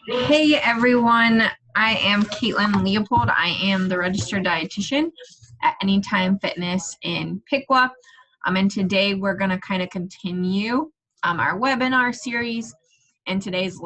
Hey everyone, I am Caitlin Leopold. I am the registered dietitian at Anytime Fitness in Piqua. And today we're going to kind of continue our webinar series. And today's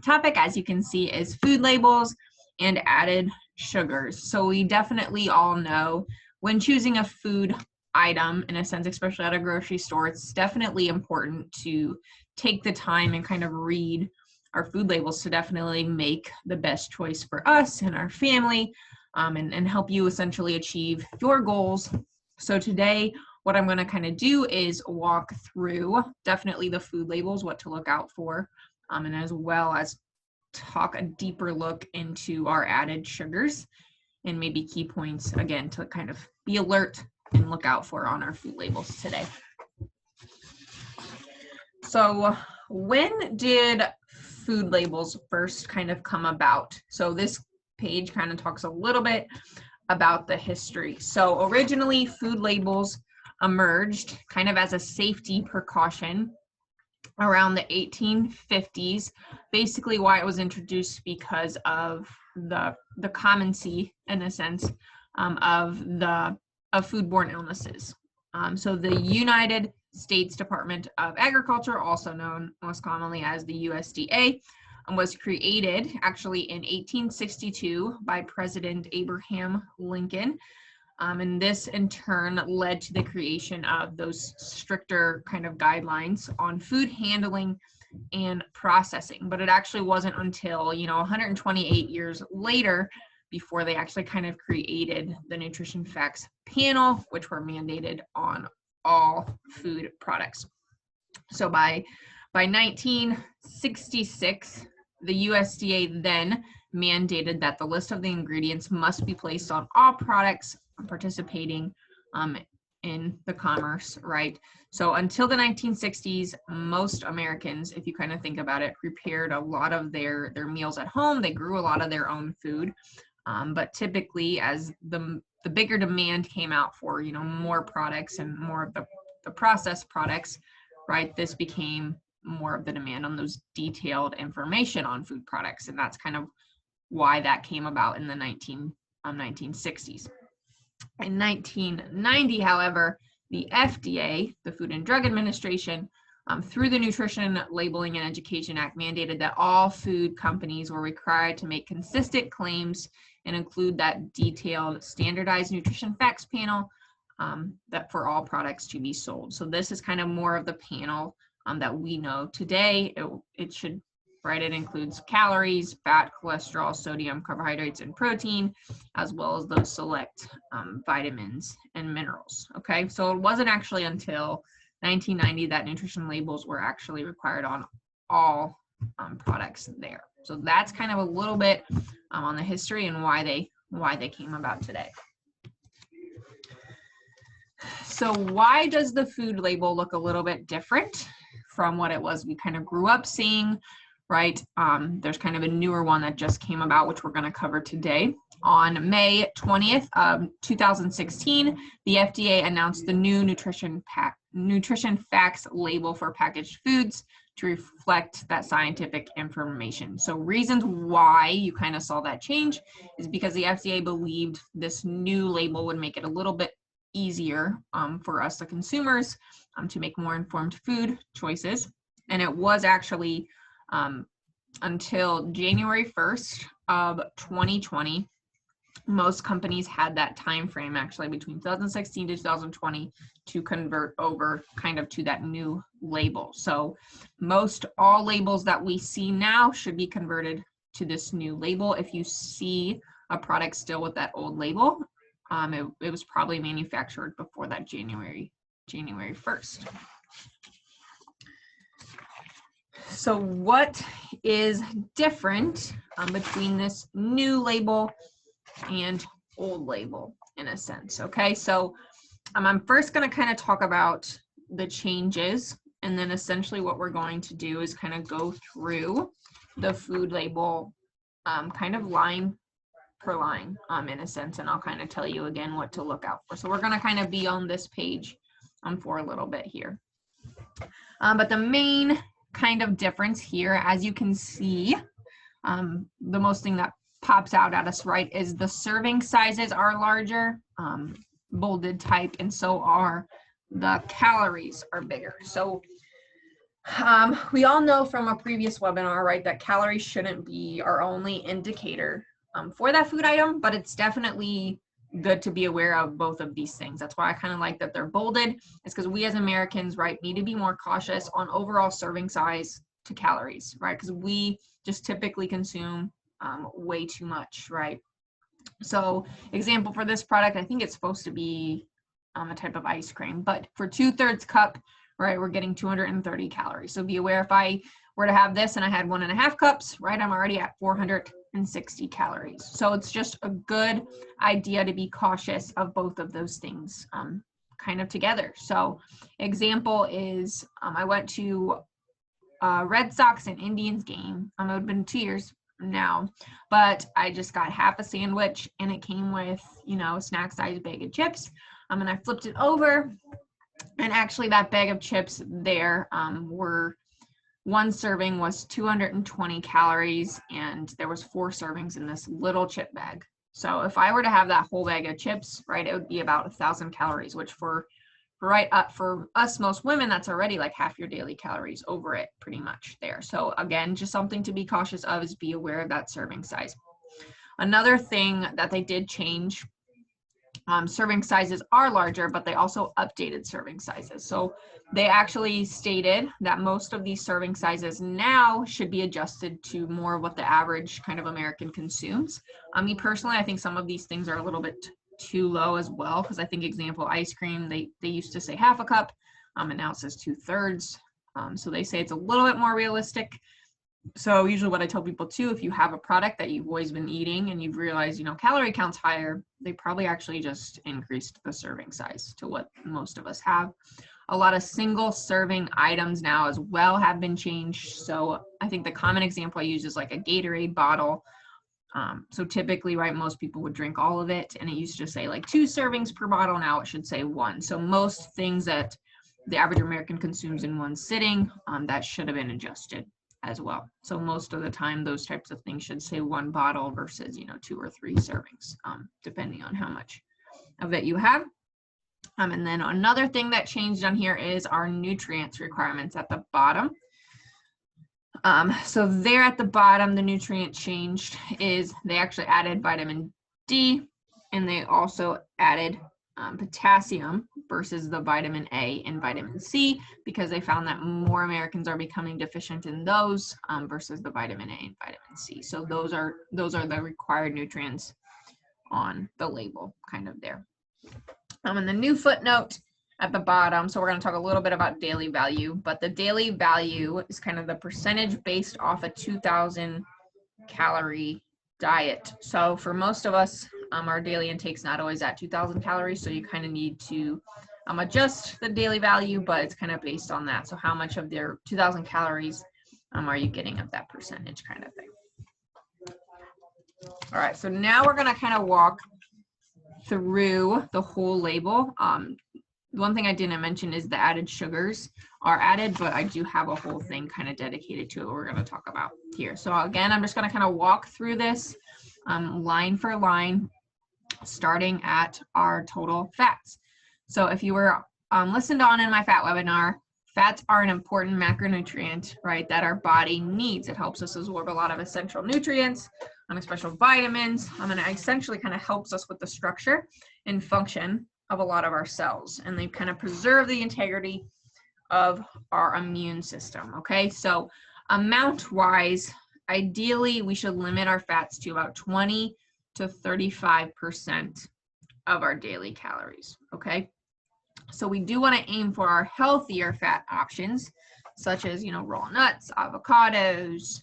topic, as you can see, is food labels and added sugars. So we definitely all know when choosing a food item, in a sense, especially at a grocery store, it's definitely important to take the time and kind of read our food labels to definitely make the best choice for us and our family, and help you essentially achieve your goals. So today, what I'm going to kind of do is walk through definitely the food labels, what to look out for, and as well as talk a deeper look into our added sugars and maybe key points, again, to kind of be alert and look out for on our food labels today. So when did food labels first kind of come about? So this page kind of talks a little bit about the history. So originally food labels emerged kind of as a safety precaution around the 1850s. Basically why it was introduced because of the commoncy, in a sense, of foodborne illnesses. So the United States Department of Agriculture, also known most commonly as the USDA, was created actually in 1862 by President Abraham Lincoln. And this in turn led to the creation of those stricter kind of guidelines on food handling and processing. But it actually wasn't until, 128 years later before they actually kind of created the Nutrition Facts Panel, which were mandated on all food products. So by 1966, the USDA then mandated that the list of the ingredients must be placed on all products participating in the commerce, right? So until the 1960s, most Americans, if you kind of think about it, prepared a lot of their meals at home. They grew a lot of their own food. But typically, as the bigger demand came out for, more products and more of the processed products, right, this became more of the demand on those detailed information on food products. And that's kind of why that came about in the 1960s. In 1990, however, the FDA, the Food and Drug Administration, through the Nutrition Labeling and Education Act, mandated that all food companies were required to make consistent claims and include that detailed standardized nutrition facts panel that for all products to be sold. So this is kind of more of the panel that we know today. It should, right, it includes calories, fat, cholesterol, sodium, carbohydrates, and protein, as well as those select vitamins and minerals. Okay, so it wasn't actually until 1990 that nutrition labels were actually required on all products there. So that's kind of a little bit on the history and why they came about today. So why does the food label look a little bit different from what it was we kind of grew up seeing, right? There's kind of a newer one that just came about, which we're going to cover today. On May 20th of 2016, the FDA announced the new Nutrition Facts label for packaged foods to reflect that scientific information. So reasons why you kind of saw that change is because the FDA believed this new label would make it a little bit easier for us, the consumers, to make more informed food choices. And it was actually until January 1st of 2020, most companies had that time frame actually between 2016 to 2020 to convert over kind of to that new label. So most all labels that we see now should be converted to this new label. If you see a product still with that old label, it was probably manufactured before that January 1st. So what is different between this new label and old label, in a sense? Okay, so I'm first going to kind of talk about the changes, and then essentially what we're going to do is kind of go through the food label kind of line per line, in a sense, and I'll kind of tell you again what to look out for. So we're going to kind of be on this page for a little bit here. But the main kind of difference here, as you can see, the most thing that pops out at us, right, is the serving sizes are larger, bolded type, and so are the calories are bigger. So we all know from a previous webinar, right, that calories shouldn't be our only indicator for that food item, but it's definitely good to be aware of both of these things. That's why I kind of like that they're bolded. It's because we as Americans, right, need to be more cautious on overall serving size to calories, right, because we just typically consume way too much, right? So example for this product, I think it's supposed to be a type of ice cream, but for 2/3 cup, right, we're getting 230 calories. So be aware, if I were to have this and I had 1.5 cups, right, I'm already at 460 calories. So it's just a good idea to be cautious of both of those things kind of together. So example is I went to Red Sox and Indians game. It would have been 2 years now, but I just got half a sandwich and it came with, you know, a snack size bag of chips. And I flipped it over, and actually that bag of chips there were, one serving was 220 calories, and there was 4 servings in this little chip bag. So if I were to have that whole bag of chips, right, it would be about 1,000 calories, which for us, most women, that's already like half your daily calories over it pretty much there. So again, just something to be cautious of is be aware of that serving size. Another thing that they did change, serving sizes are larger, but they also updated serving sizes. So they actually stated that most of these serving sizes now should be adjusted to more of what the average kind of American consumes. Me personally, I think some of these things are a little bit too low as well, because I think example ice cream, they used to say half a cup, and now it says 2/3. So they say it's a little bit more realistic. So usually what I tell people too, if you have a product that you've always been eating and you've realized, you know, calorie count's higher, they probably actually just increased the serving size to what most of us have. A lot of single serving items now as well have been changed. So I think the common example I use is like a Gatorade bottle. So typically, right, most people would drink all of it, and it used to say like 2 servings per bottle. Now it should say 1. So most things that the average American consumes in one sitting, that should have been adjusted as well. So most of the time, those types of things should say 1 bottle versus, you know, 2 or 3 servings, depending on how much of it you have. And then another thing that changed on here is our nutrients requirements at the bottom. So there at the bottom, the nutrient changed is they actually added vitamin D, and they also added potassium versus the vitamin A and vitamin C, because they found that more Americans are becoming deficient in those versus the vitamin A and vitamin C. So those are the required nutrients on the label kind of there. And the new footnote at the bottom, so we're going to talk a little bit about daily value, but the daily value is kind of the percentage based off a 2,000 calorie diet. So for most of us, our daily intake's not always at 2,000 calories, so you kind of need to adjust the daily value, but it's kind of based on that. So how much of their 2,000 calories are you getting of that percentage kind of thing. All right, so now we're going to kind of walk through the whole label. One thing I didn't mention is the added sugars are added, but I do have a whole thing kind of dedicated to it we're going to talk about here. So again, I'm just going to kind of walk through this line for line, starting at our total fats. So if you were listened on in my fat webinar, fats are an important macronutrient, right, that our body needs. It helps us absorb a lot of essential nutrients, special vitamins, and it essentially kind of helps us with the structure and function of a lot of our cells, and they kind of preserve the integrity of our immune system. Okay, so amount wise, ideally we should limit our fats to about 20 to 35% of our daily calories. Okay, so we do want to aim for our healthier fat options, such as, you know, raw nuts, avocados,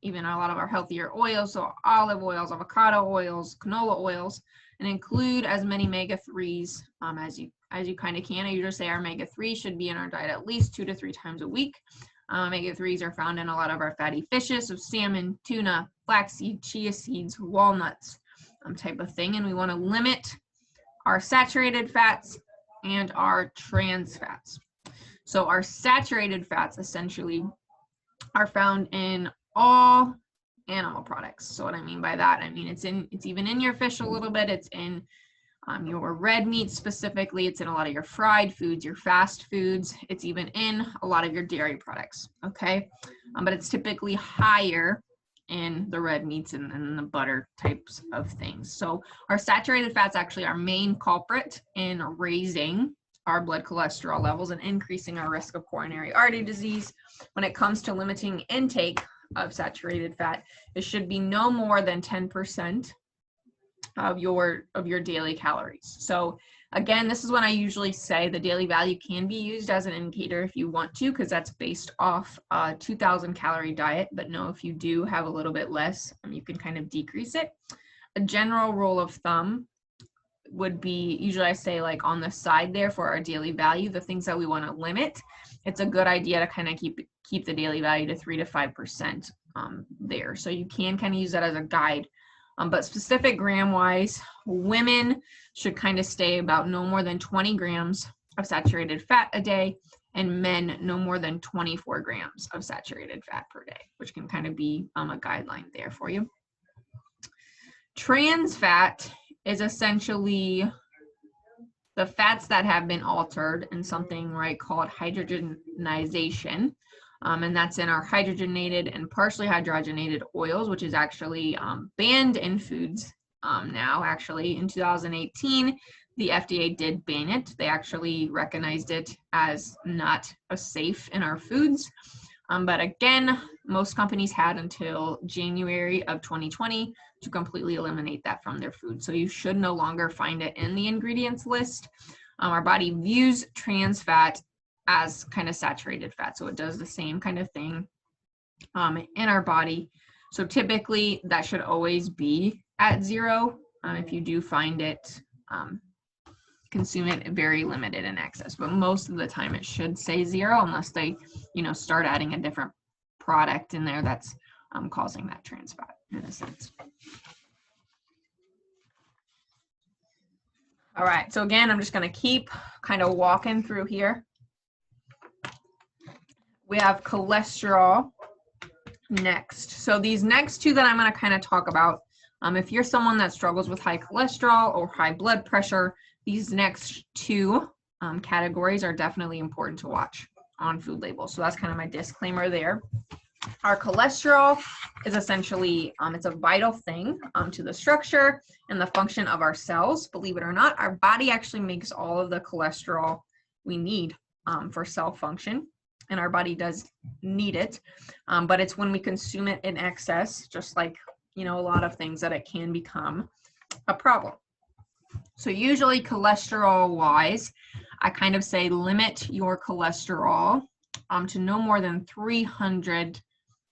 even a lot of our healthier oils, so olive oils, avocado oils, canola oils, and include as many omega-3s as you kind of can. I usually say our omega-3 should be in our diet at least 2 to 3 times a week. Omega-3s are found in a lot of our fatty fishes, so salmon, tuna, flaxseed, chia seeds, walnuts, type of thing. And we want to limit our saturated fats and our trans fats. So our saturated fats essentially are found in all animal products. So what I mean by that, I mean it's even in your fish a little bit, it's in your red meat specifically, it's in a lot of your fried foods, your fast foods, it's even in a lot of your dairy products, okay? But it's typically higher in the red meats and the butter types of things. So our saturated fat's actually our main culprit in raising our blood cholesterol levels and increasing our risk of coronary artery disease. When it comes to limiting intake of saturated fat, it should be no more than 10% of your daily calories. So again, this is when I usually say the daily value can be used as an indicator if you want to, because that's based off a 2,000 calorie diet. But no, if you do have a little bit less, you can kind of decrease it. A general rule of thumb would be, usually I say like on the side there for our daily value, the things that we want to limit, it's a good idea to kind of keep the daily value to 3 to 5% there. So you can kind of use that as a guide. But specific gram wise, women should kind of stay about no more than 20 grams of saturated fat a day, and men no more than 24 grams of saturated fat per day, which can kind of be a guideline there for you. Trans fat is essentially the fats that have been altered in something called hydrogenization. And that's in our hydrogenated and partially hydrogenated oils, which is actually banned in foods now. Actually, in 2018, the FDA did ban it. They actually recognized it as not safe in our foods. But again, most companies had until January of 2020 to completely eliminate that from their food. So you should no longer find it in the ingredients list. Our body views trans fat as kind of saturated fat. So it does the same kind of thing in our body. So typically that should always be at 0. If you do find it, consume it very limited in excess, but most of the time it should say 0 unless they, start adding a different product in there that's causing that trans fat in a sense. All right, so again, I'm just going to keep kind of walking through here. We have cholesterol next. So these next two that I'm going to kind of talk about, if you're someone that struggles with high cholesterol or high blood pressure, these next two categories are definitely important to watch on food labels. So that's kind of my disclaimer there. Our cholesterol is essentially, it's a vital thing to the structure and the function of our cells. Believe it or not, our body actually makes all of the cholesterol we need for cell function, and our body does need it. But it's when we consume it in excess, just like, a lot of things, that it can become a problem. So usually cholesterol wise, I kind of say limit your cholesterol to no more than 300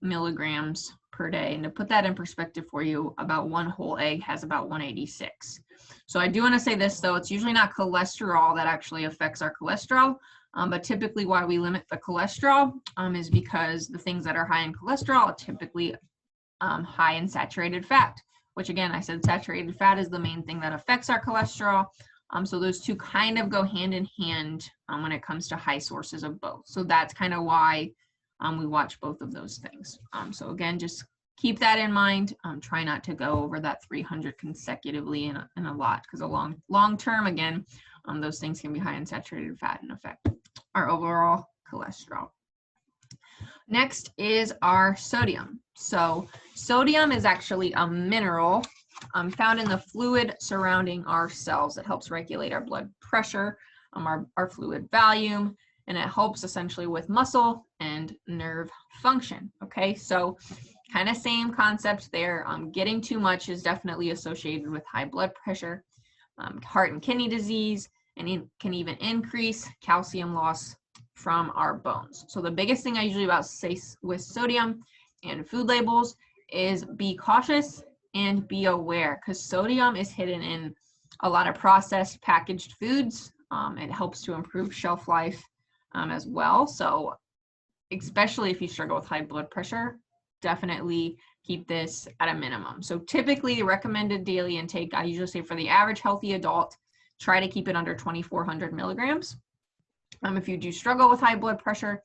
milligrams per day. And to put that in perspective for you, about one whole egg has about 186. So I do want to say this though, it's usually not cholesterol that actually affects our cholesterol, but typically why we limit the cholesterol is because the things that are high in cholesterol are typically high in saturated fat, which again, I said saturated fat is the main thing that affects our cholesterol. So those two kind of go hand in hand when it comes to high sources of both. So that's kind of why we watch both of those things. So again, just keep that in mind. Try not to go over that 300 consecutively in a lot, because a long term, again, those things can be high in saturated fat and affect our overall cholesterol. Next is our sodium. So sodium is actually a mineral found in the fluid surrounding our cells. It helps regulate our blood pressure, our fluid volume, and it helps essentially with muscle and nerve function. Okay, so kind of same concept there. Getting too much is definitely associated with high blood pressure, heart and kidney disease, and it can even increase calcium loss from our bones. So the biggest thing I usually say with sodium and food labels is be cautious and be aware, because sodium is hidden in a lot of processed packaged foods. It helps to improve shelf life as well. So especially if you struggle with high blood pressure, definitely keep this at a minimum. So typically the recommended daily intake, I usually say for the average healthy adult, try to keep it under 2,400 milligrams. If you do struggle with high blood pressure,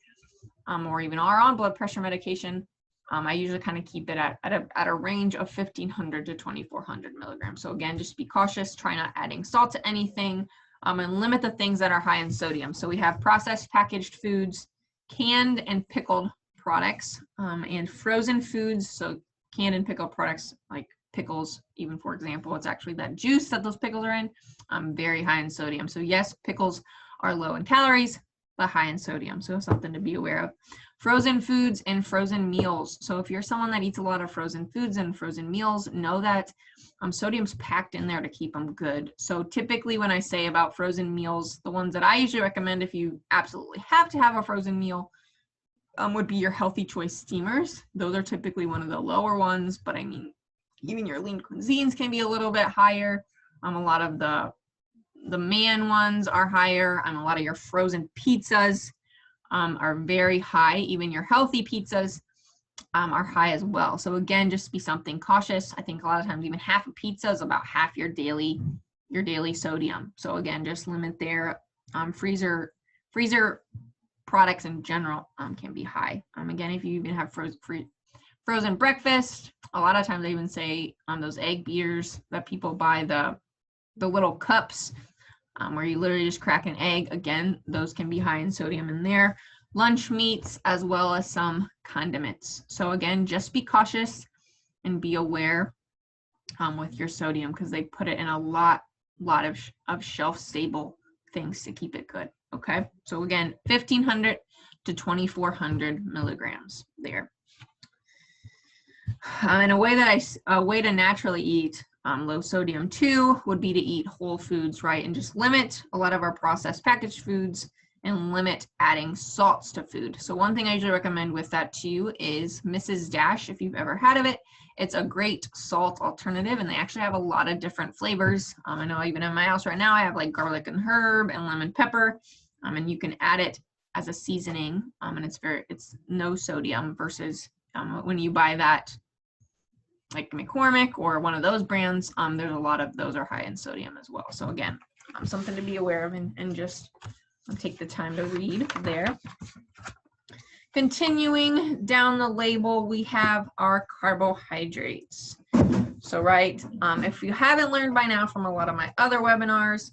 or even are on blood pressure medication, I usually kind of keep it at a range of 1,500 to 2,400 milligrams. So again, just be cautious, try not adding salt to anything, and limit the things that are high in sodium. So we have processed packaged foods, canned and pickled products, and frozen foods. So canned and pickled products like pickles, even for example, it's actually that juice that those pickles are in, very high in sodium. So yes, pickles are low in calories, but high in sodium. So something to be aware of. Frozen foods and frozen meals. So if you're someone that eats a lot of frozen foods and frozen meals, know that sodium's packed in there to keep them good. So typically when I say about frozen meals, the ones that I usually recommend if you absolutely have to have a frozen meal would be your Healthy Choice steamers. Those are typically one of the lower ones, but I mean, even your lean cuisines can be a little bit higher. A lot of the man ones are higher. A lot of your frozen pizzas are very high. Even your healthy pizzas are high as well. So again, just be something cautious. I think a lot of times even half a pizza is about half your daily sodium. So again, just limit their freezer products in general can be high. Again, if you even have frozen breakfast, a lot of times I even say those egg beaters that people buy, the little cups where you literally just crack an egg, again, those can be high in sodium in there. Lunch meats, as well as some condiments. So again, just be cautious and be aware with your sodium, because they put it in a lot of shelf stable things to keep it good. Okay, so again, 1,500 to 2,400 milligrams there. And a way to naturally eat low sodium too would be to eat whole foods, right? And just limit a lot of our processed packaged foods and limit adding salts to food. So one thing I usually recommend with that too is Mrs. Dash, if you've ever had of it. It's a great salt alternative, and they actually have a lot of different flavors. I know even in my house right now, I have like garlic and herb and lemon pepper, and you can add it as a seasoning, and it's no sodium versus when you buy that like McCormick or one of those brands, there's a lot of those are high in sodium as well. So again, something to be aware of and just take the time to read there. Continuing down the label, we have our carbohydrates. So right, if you haven't learned by now from a lot of my other webinars,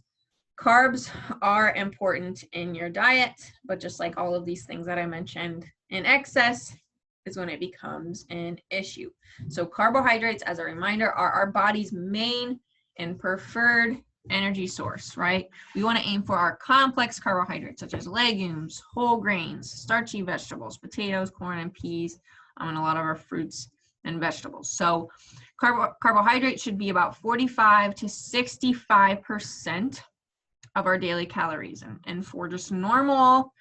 carbs are important in your diet, but just like all of these things that I mentioned, in excess is when it becomes an issue. So carbohydrates, as a reminder, are our body's main and preferred energy source, right? We want to aim for our complex carbohydrates, such as legumes, whole grains, starchy vegetables, potatoes, corn, and peas, and a lot of our fruits and vegetables. So carbohydrates should be about 45 to 65% of our daily calories. And for just normal,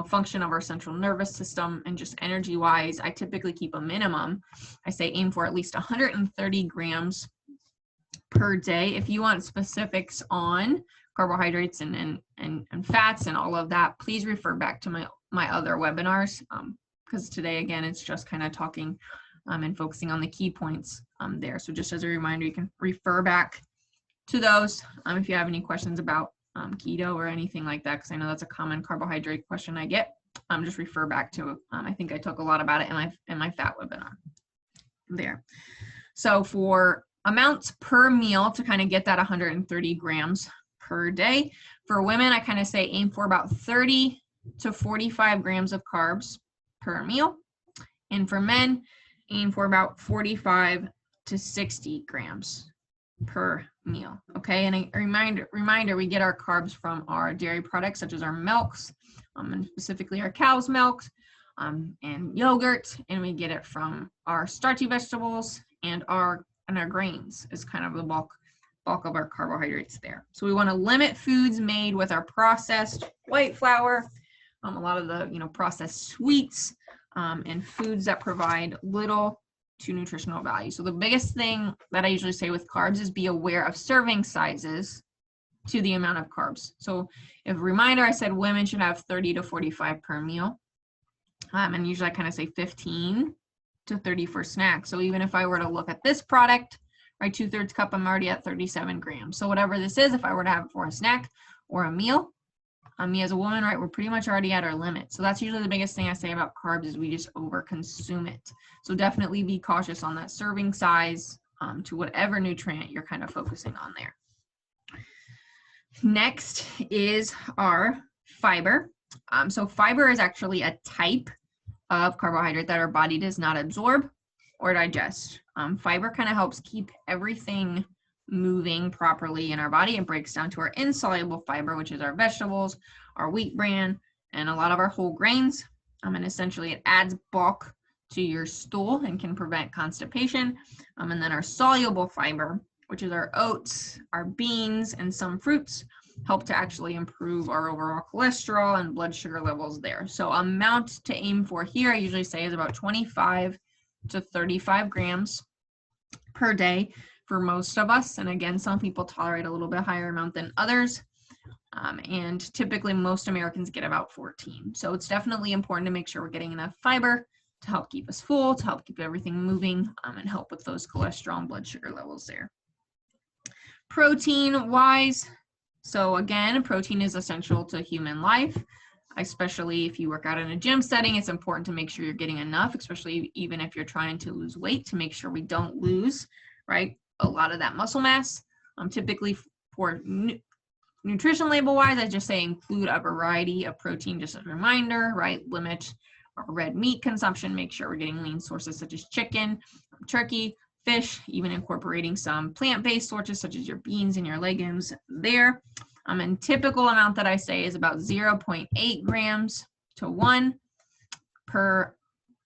function of our central nervous system and just energy wise, I typically keep a minimum. I say aim for at least 130 grams per day. If you want specifics on carbohydrates and fats and all of that, please refer back to my other webinars, because today, again, it's just kind of talking and focusing on the key points there. So just as a reminder, you can refer back to those if you have any questions about keto or anything like that, because I know that's a common carbohydrate question I get. Just refer back to I think I talk a lot about it in my fat webinar there. So for amounts per meal to kind of get that 130 grams per day, for women, I kind of say aim for about 30 to 45 grams of carbs per meal, and for men, aim for about 45 to 60 grams per meal. Okay, and a reminder, we get our carbs from our dairy products, such as our milks, and specifically our cow's milk, and yogurt, and we get it from our starchy vegetables and our grains is kind of the bulk of our carbohydrates there. So we want to limit foods made with our processed white flour, a lot of the processed sweets, and foods that provide little to nutritional value. So the biggest thing that I usually say with carbs is be aware of serving sizes to the amount of carbs. So if a reminder, I said women should have 30 to 45 per meal, and usually I kind of say 15 to 30 for snacks. So even if I were to look at this product, right, 2/3 cup, I'm already at 37 grams. So whatever this is, if I were to have it for a snack or a meal, Me as a woman, right, we're pretty much already at our limit. So that's usually the biggest thing I say about carbs is we just overconsume it. So definitely be cautious on that serving size to whatever nutrient you're kind of focusing on there. Next is our fiber. So fiber is actually a type of carbohydrate that our body does not absorb or digest. Fiber kind of helps keep everything moving properly in our body. It breaks down to our insoluble fiber, which is our vegetables, our wheat bran, and a lot of our whole grains. And essentially it adds bulk to your stool and can prevent constipation. And then our soluble fiber, which is our oats, our beans, and some fruits, help to actually improve our overall cholesterol and blood sugar levels there. So amount to aim for here, I usually say is about 25 to 35 grams per day for most of us. And again, some people tolerate a little bit higher amount than others. And typically most Americans get about 14. So it's definitely important to make sure we're getting enough fiber to help keep us full, to help keep everything moving, and help with those cholesterol and blood sugar levels there. Protein wise, so again, protein is essential to human life, especially if you work out in a gym setting. It's important to make sure you're getting enough, especially even if you're trying to lose weight, to make sure we don't lose, right, a lot of that muscle mass. Typically for nutrition label wise, I just say include a variety of protein, just as a reminder, right? Limit our red meat consumption, make sure we're getting lean sources such as chicken, turkey, fish, even incorporating some plant-based sources such as your beans and your legumes there. And typical amount that I say is about 0.8 grams to 1 per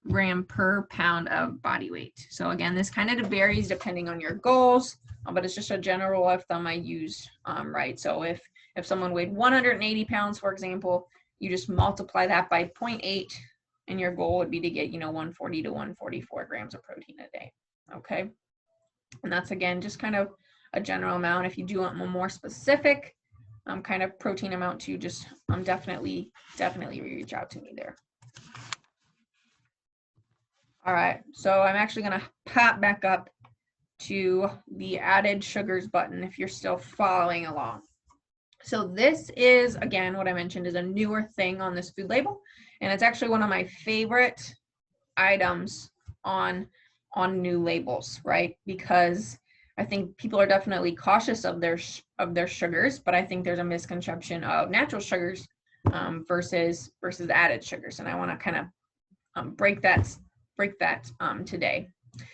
gram per pound of body weight. So again, this kind of varies depending on your goals, but it's just a general rule of thumb I use, right? So if someone weighed 180 pounds, for example, you just multiply that by 0.8, and your goal would be to get, 140 to 144 grams of protein a day. Okay, and that's again just kind of a general amount. If you do want more specific kind of protein amount to, just definitely reach out to me there. All right, so I'm actually going to pop back up to the added sugars button if you're still following along. So this is, again, what I mentioned is a newer thing on this food label, and it's actually one of my favorite items on new labels, right? Because I think people are definitely cautious of their sugars, but I think there's a misconception of natural sugars versus added sugars, and I want to kind of break that today.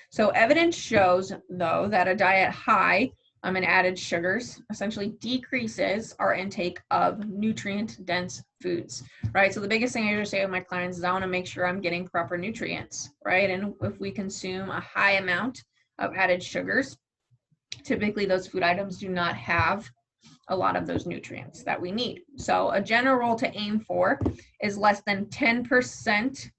So evidence shows, though, that a diet high in added sugars essentially decreases our intake of nutrient-dense foods, right? So the biggest thing I usually say with my clients is I want to make sure I'm getting proper nutrients, right? And if we consume a high amount of added sugars, typically those food items do not have a lot of those nutrients that we need. So a general rule to aim for is less than 10%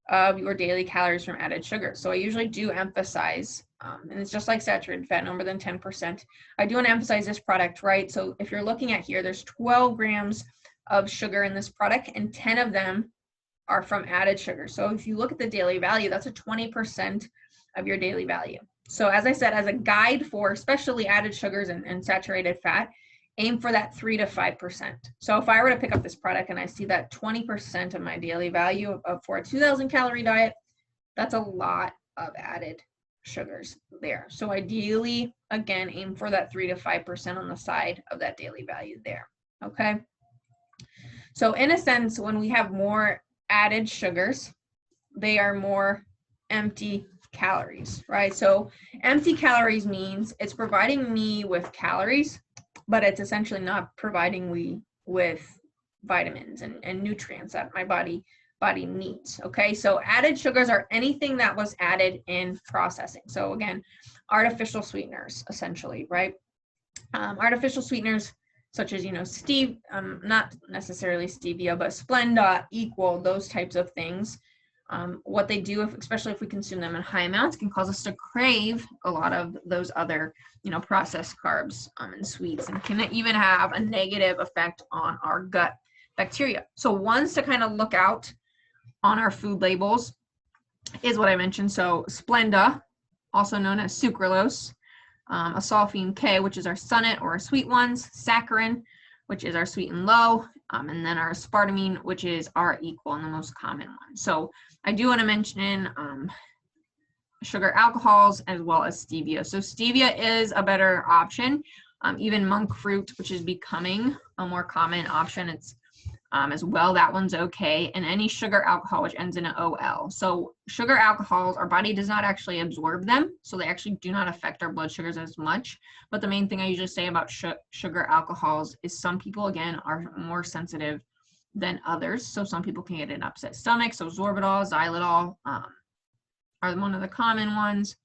of your daily calories from added sugar. So I usually do emphasize, and it's just like saturated fat, no more than 10%. I do want to emphasize this product, right? So if you're looking at here, there's 12 grams of sugar in this product, and 10 of them are from added sugar. So if you look at the daily value, that's a 20% of your daily value. So as I said, as a guide for especially added sugars and saturated fat, aim for that 3 to 5%. So if I were to pick up this product and I see that 20% of my daily value for a 2,000 calorie diet, that's a lot of added sugars there. So ideally, again, aim for that 3 to 5% on the side of that daily value there, okay? So in a sense, when we have more added sugars, they are more empty calories, right? So empty calories means it's providing me with calories, but it's essentially not providing me with vitamins and nutrients that my body needs, okay? So added sugars are anything that was added in processing. So again, artificial sweeteners, essentially, right? Artificial sweeteners such as, not necessarily stevia, but Splenda, Equal, those types of things. What they do, especially if we consume them in high amounts, can cause us to crave a lot of those other, processed carbs and sweets, and can even have a negative effect on our gut bacteria. So ones to kind of look out on our food labels is what I mentioned. So Splenda, also known as sucralose, asulfame K, which is our sunnit or our sweet ones, saccharin, which is our sweet and low, And then our aspartame, which is R equal and the most common one. So I do want to mention sugar alcohols as well as stevia. So stevia is a better option. Even monk fruit, which is becoming a more common option, it's as well, that one's okay. And any sugar alcohol which ends in an OL. So sugar alcohols, our body does not actually absorb them, so they actually do not affect our blood sugars as much. But the main thing I usually say about sugar alcohols is some people, again, are more sensitive than others. So some people can get an upset stomach. So sorbitol, xylitol are one of the common ones.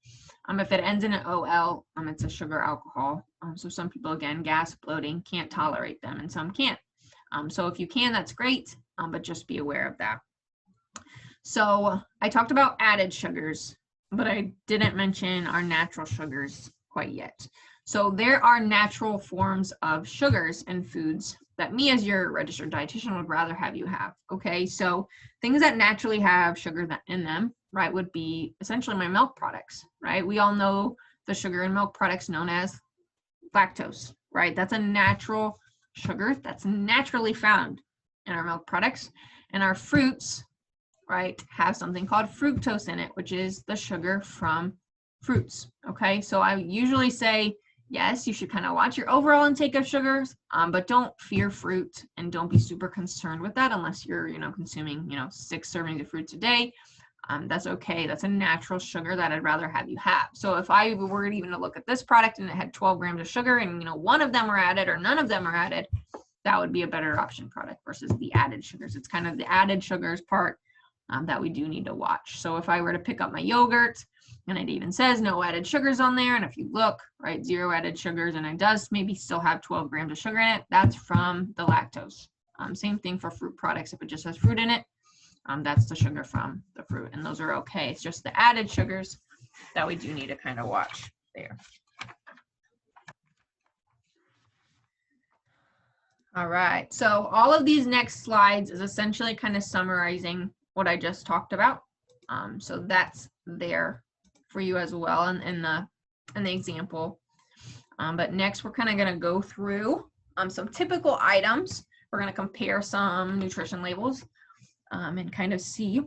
If it ends in an OL, it's a sugar alcohol. So some people, again, gas, bloating, can't tolerate them, and some can't. So if you can, that's great, but just be aware of that. So I talked about added sugars, but I didn't mention our natural sugars quite yet. So there are natural forms of sugars in foods that me as your registered dietitian would rather have you have, okay? So things that naturally have sugar in them, right, would be essentially my milk products, right? We all know the sugar in milk products known as lactose, right? That's a natural sugar that's naturally found in our milk products. And our fruits, right, have something called fructose in it, which is the sugar from fruits, okay? So I usually say, yes, you should kind of watch your overall intake of sugars, but don't fear fruit and don't be super concerned with that unless you're, consuming, 6 servings of fruits a day. That's okay. That's a natural sugar that I'd rather have you have. So if I were even to look at this product and it had 12 grams of sugar and, one of them were added or none of them are added, that would be a better option product versus the added sugars. It's kind of the added sugars part that we do need to watch. So if I were to pick up my yogurt and it even says no added sugars on there, and if you look, right, 0 added sugars, and it does maybe still have 12 grams of sugar in it, that's from the lactose. Same thing for fruit products. If it just has fruit in it, that's the sugar from the fruit, and those are okay. It's just the added sugars that we do need to kind of watch there. All right, so all of these next slides is essentially kind of summarizing what I just talked about. So that's there for you as well in the example. But next, we're kind of going to go through some typical items. We're going to compare some nutrition labels and kind of see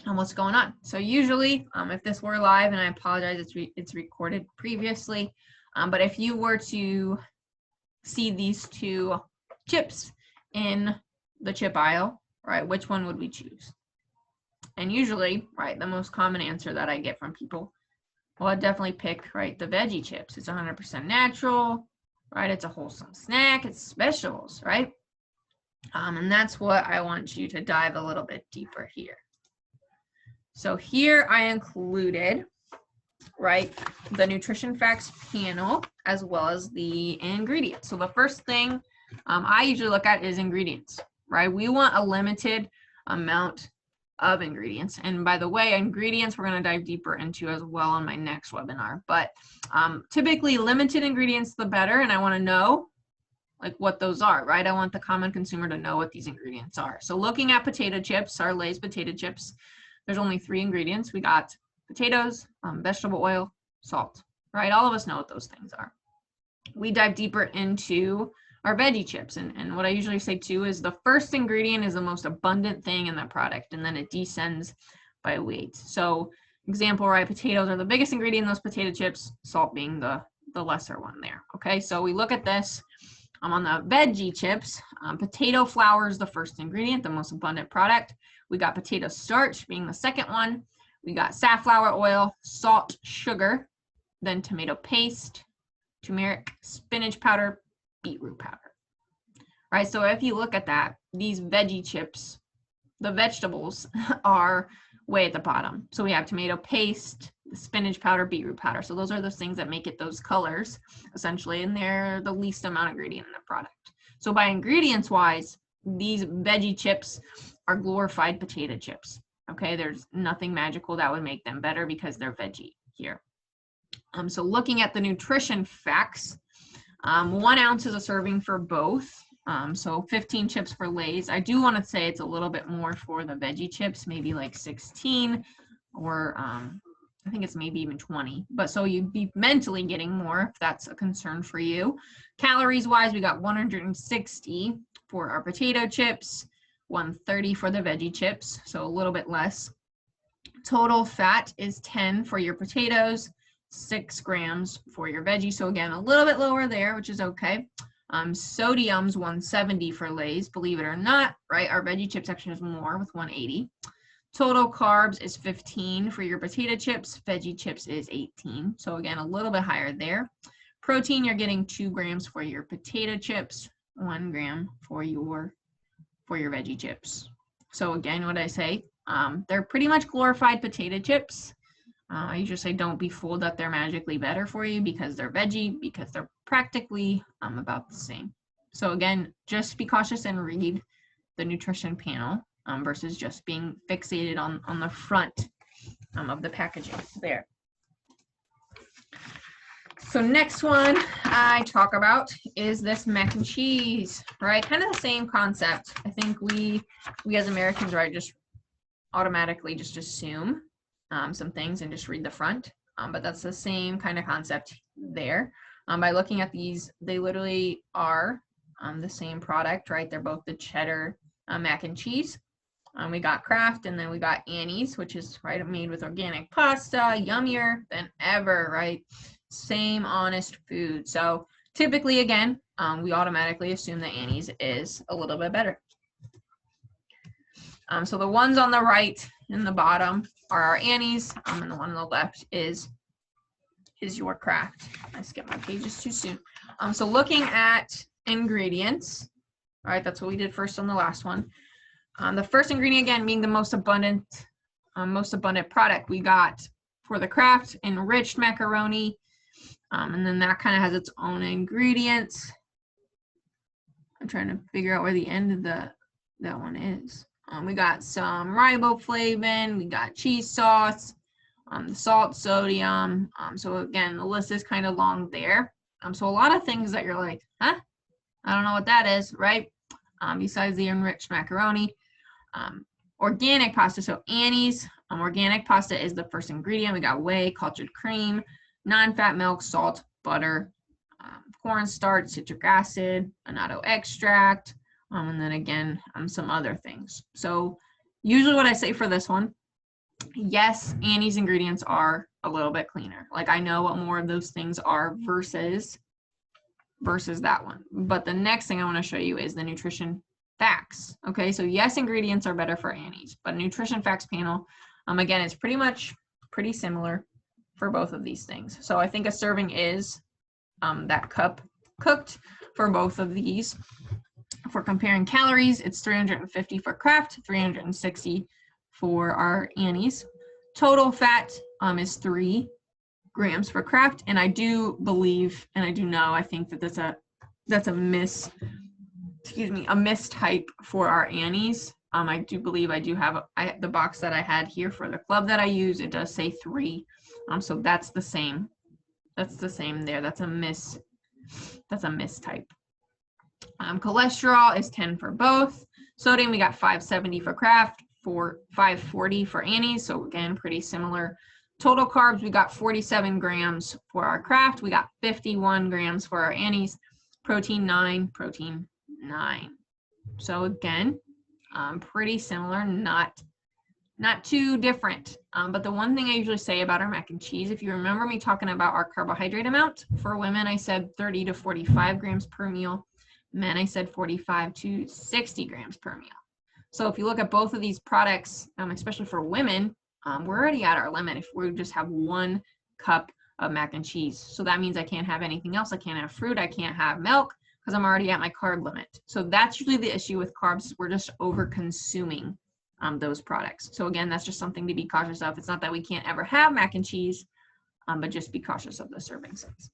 what's going on. So usually, if this were live, and I apologize, it's recorded previously, but if you were to see these 2 chips in the chip aisle, right, which one would we choose? And usually, right, the most common answer that I get from people, well, I'd definitely pick, right, the veggie chips. It's 100% natural, right? It's a wholesome snack. It's vegetables, right? And that's what I want you to dive a little bit deeper here. So here I included, right, the nutrition facts panel as well as the ingredients. So the first thing I usually look at is ingredients, right? We want a limited amount of ingredients. And by the way, ingredients we're going to dive deeper into as well on my next webinar. But typically limited ingredients, the better. And I want to know like what those are, right? I want the common consumer to know what these ingredients are. So looking at potato chips, our Lay's potato chips, there's only 3 ingredients. We got potatoes, vegetable oil, salt, right? All of us know what those things are. We dive deeper into our veggie chips. And what I usually say too is the first ingredient is the most abundant thing in the product, and then it descends by weight. So example, right, potatoes are the biggest ingredient in those potato chips, salt being the lesser one there. Okay, so we look at this. On the veggie chips, potato flour is the first ingredient, the most abundant product. We got potato starch being the second one. We got safflower oil, salt, sugar, then tomato paste, turmeric, spinach powder, beetroot powder. Right, so if you look at that, these veggie chips, the vegetables are way at the bottom. So we have tomato paste, spinach powder, beetroot powder. So those are those things that make it those colors, essentially, and they're the least amount ingredient in the product. So by ingredients wise, these veggie chips are glorified potato chips. Okay, there's nothing magical that would make them better because they're veggie here. So looking at the nutrition facts, 1 ounce is a serving for both. So 15 chips for Lay's. I do want to say it's a little bit more for the veggie chips, maybe like 16 or I think it's maybe even 20, but so you'd be mentally getting more if that's a concern for you. Calories wise, we got 160 for our potato chips, 130 for the veggie chips, so a little bit less. Total fat is 10 for your potatoes, 6 grams for your veggie. So again, a little bit lower there, which is okay. Sodium's 170 for Lay's, believe it or not, right? Our veggie chip section is more with 180. Total carbs is 15 for your potato chips. Veggie chips is 18. So again, a little bit higher there. Protein, you're getting 2 grams for your potato chips, 1 gram for your veggie chips. So again, what I say, they're pretty much glorified potato chips. I usually say don't be fooled that they're magically better for you because they're veggie, because they're practically about the same. So again, just be cautious and read the nutrition panel versus just being fixated on the front of the packaging there. So next one I talk about is this mac and cheese, right? Kind of the same concept. I think we as Americans, right, just automatically just assume some things and just read the front, but that's the same kind of concept there. By looking at these, they literally are the same product, right? They're both the cheddar mac and cheese. We got Kraft, and then we got Annie's, which is right made with organic pasta, yummier than ever, right? Same honest food. So typically, again, we automatically assume that Annie's is a little bit better. So the ones on the right in the bottom are our Annie's, and the one on the left is your Kraft. I skipped my pages too soon. So looking at ingredients, all right, that's what we did first on the last one. The first ingredient, again, being the most abundant product, we got for the Kraft enriched macaroni, and then that kind of has its own ingredients. I'm trying to figure out where the end of that one is. We got some riboflavin, we got cheese sauce, the salt, sodium. So again, the list is kind of long there. So a lot of things that you're like, huh? I don't know what that is, right? Besides the enriched macaroni. Organic pasta, so Annie's organic pasta is the first ingredient. We got whey, cultured cream, non-fat milk, salt, butter, cornstarch, citric acid, annatto extract, and then again, some other things. So usually what I say for this one, yes, Annie's ingredients are a little bit cleaner. Like I know what more of those things are versus that one. But the next thing I want to show you is the nutrition facts. Okay, so yes, ingredients are better for Annie's, but nutrition facts panel, again, it's pretty similar for both of these things. So I think a serving is that cup cooked for both of these. For comparing calories, it's 350 for Kraft, 360 for our Annie's. Total fat is 3 grams for Kraft, and I do believe, and I do know, I think that that's a mistype for our Annie's. I do believe I do have the box that I had here for the club that I use. It does say 3, so that's the same. That's the same there. That's a mistype. Cholesterol is 10 for both. Sodium, we got 570 for Kraft, 540 for Annie's. So again, pretty similar. Total carbs, we got 47 grams for our Kraft. We got 51 grams for our Annie's. Protein 9. So again, pretty similar, not too different. But the one thing I usually say about our mac and cheese, if you remember me talking about our carbohydrate amount, for women, I said 30 to 45 grams per meal. Men, I said 45 to 60 grams per meal. So if you look at both of these products, especially for women, we're already at our limit if we just have 1 cup of mac and cheese. So that means I can't have anything else. I can't have fruit. I can't have milk because I'm already at my carb limit. So that's usually the issue with carbs. We're just over consuming those products. So again, that's just something to be cautious of. It's not that we can't ever have mac and cheese, but just be cautious of the serving size.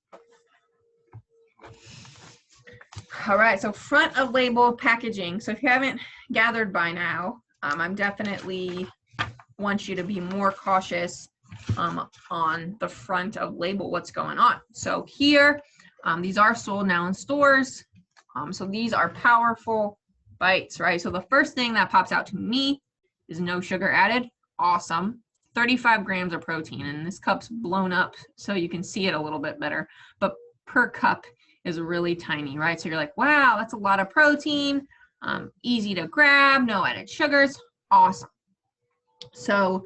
All right, so front of label packaging. So if you haven't gathered by now, I'm definitely want you to be more cautious on the front of label, what's going on. So here, these are sold now in stores. So these are powerful bites, right? So the first thing that pops out to me is no sugar added. Awesome. 35 grams of protein, and this cup's blown up so you can see it a little bit better, but per cup is really tiny, right? So you're like, wow, that's a lot of protein, easy to grab, no added sugars, awesome. So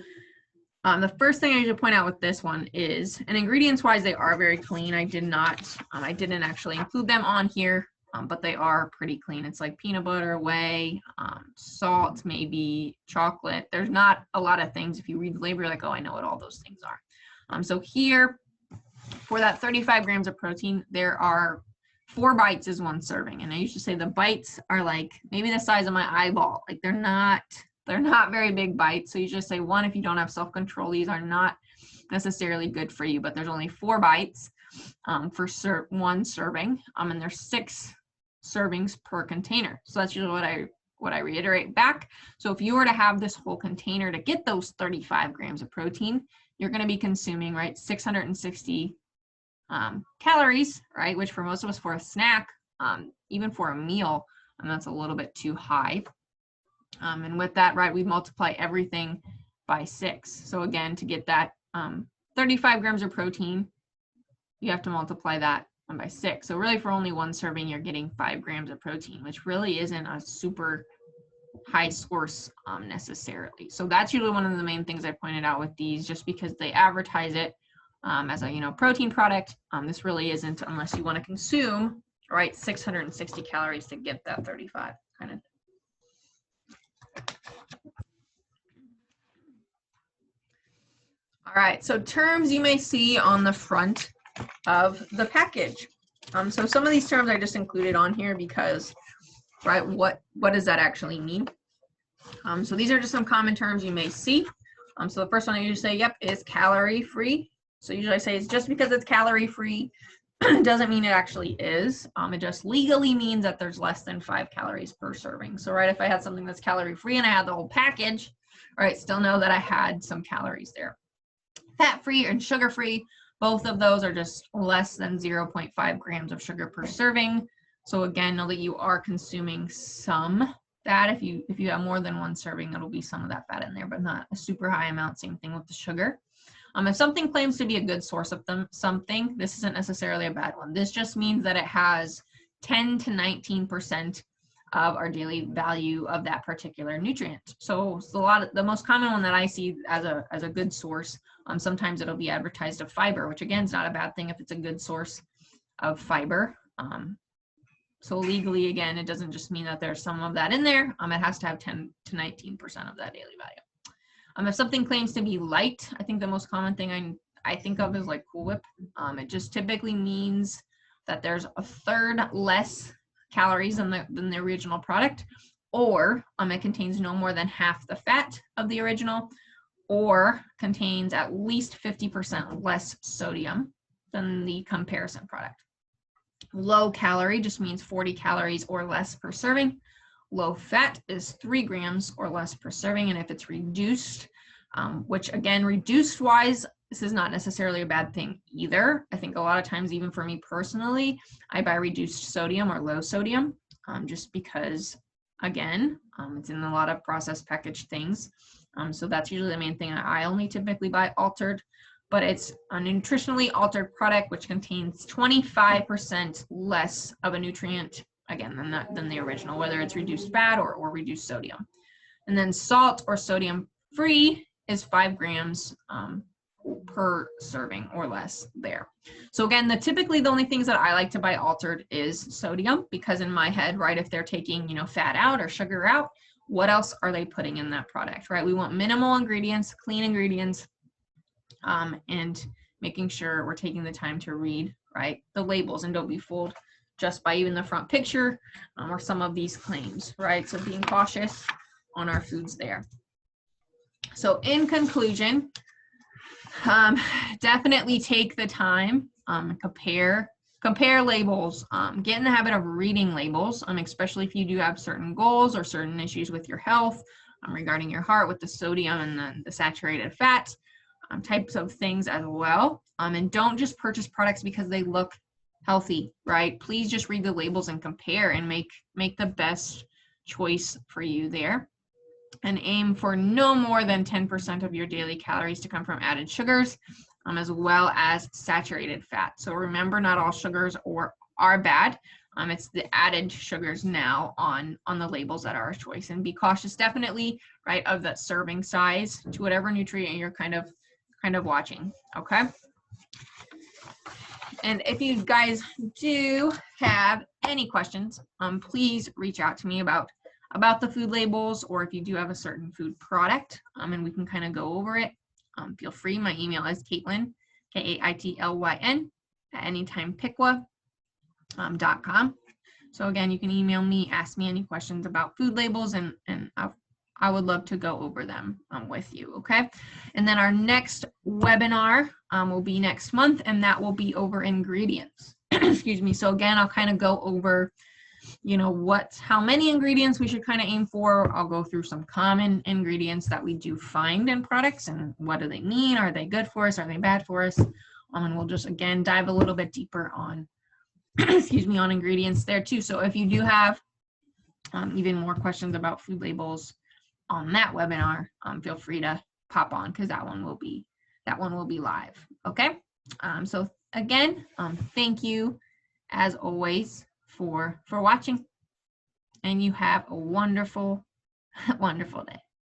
the first thing I usually point out with this one is, and ingredients wise, they are very clean. I didn't actually include them on here, but they are pretty clean. It's like peanut butter, whey, salt, maybe chocolate. There's not a lot of things. If you read the label, you're like, oh, I know what all those things are. So here, for that 35 grams of protein, there are 4 bites is 1 serving. And I used to say the bites are like maybe the size of my eyeball. Like they're not very big bites. So you just say 1 if you don't have self-control. These are not necessarily good for you, but there's only 4 bites for 1 serving. And there's 6 servings per container. So that's usually what I reiterate back. So if you were to have this whole container to get those 35 grams of protein, you're going to be consuming, right, 660 calories, right, which for most of us for a snack, even for a meal, that's a little bit too high. And with that, right, we multiply everything by 6. So again, to get that 35 grams of protein, you have to multiply that by 6. So really for only 1 serving, you're getting 5 grams of protein, which really isn't a super high source necessarily. So that's usually one of the main things I pointed out with these, just because they advertise it as a protein product. This really isn't, unless you want to consume, right, 660 calories to get that 35 kind of. All right, so terms you may see on the front of the package. So some of these terms I just included on here because, right, what does that actually mean? So these are just some common terms you may see. So the first one I usually say, yep, is calorie free. So usually I say it's just because it's calorie free doesn't mean it actually is. It just legally means that there's less than 5 calories per serving. So right, if I had something that's calorie free and I had the whole package, all right, still know that I had some calories there. Fat free and sugar free, both of those are just less than 0.5 grams of sugar per serving. So again, know that you are consuming some fat. If you have more than 1 serving, that'll be some of that fat in there, but not a super high amount. Same thing with the sugar. If something claims to be a good source of something, this isn't necessarily a bad one. This just means that it has 10 to 19% of our daily value of that particular nutrient. So the most common one that I see as a good source, sometimes it'll be advertised of fiber, which again is not a bad thing if it's a good source of fiber. So legally, again, it doesn't just mean that there's some of that in there. It has to have 10 to 19% of that daily value. If something claims to be light, I think the most common thing I think of is like Cool Whip. It just typically means that there's 1/3 less calories than the original product, or it contains no more than half the fat of the original, or contains at least 50% less sodium than the comparison product. Low calorie just means 40 calories or less per serving. Low fat is 3 grams or less per serving. And if it's reduced, which again, reduced wise, this is not necessarily a bad thing either. I think a lot of times, even for me personally, I buy reduced sodium or low sodium, just because, again, it's in a lot of processed packaged things. So that's usually the main thing. I only typically buy altered, but it's a nutritionally altered product, which contains 25% less of a nutrient, again, than the original, whether it's reduced fat or reduced sodium. And then salt or sodium free is 5 grams per serving or less there. So again, typically the only things that I like to buy altered is sodium, because in my head, right, if they're taking, fat out or sugar out, what else are they putting in that product, right? We want minimal ingredients, clean ingredients, and making sure we're taking the time to read, right, the labels and don't be fooled just by even the front picture or some of these claims, right? So being cautious on our foods there. So in conclusion, definitely take the time, compare labels, get in the habit of reading labels, especially if you do have certain goals or certain issues with your health regarding your heart with the sodium and the saturated fat types of things as well. And don't just purchase products because they look healthy, right? Please just read the labels and compare and make the best choice for you there. and aim for no more than 10% of your daily calories to come from added sugars, as well as saturated fat. So remember, not all sugars are bad. It's the added sugars now on the labels that are a choice. And be cautious, definitely, right, of that serving size to whatever nutrient you're kind of watching. Okay. And if you guys do have any questions, please reach out to me about the food labels, or if you do have a certain food product, and we can kind of go over it. Feel free. My email is Kaitlyn, Kaitlyn, at anytimepiqua.com. So again, you can email me, ask me any questions about food labels, and I would love to go over them with you, okay? And then our next webinar will be next month, and that will be over ingredients. Excuse me. So again, I'll kind of go over, you know, how many ingredients we should kind of aim for. I'll go through some common ingredients that we do find in products, and what do they mean? Are they good for us? Are they bad for us? And we'll just, again, dive a little bit deeper on, excuse me, on ingredients there too. So if you do have even more questions about food labels on that webinar, feel free to pop on, because that one will be live. Okay. So again, thank you as always for watching, and you have a wonderful, wonderful day.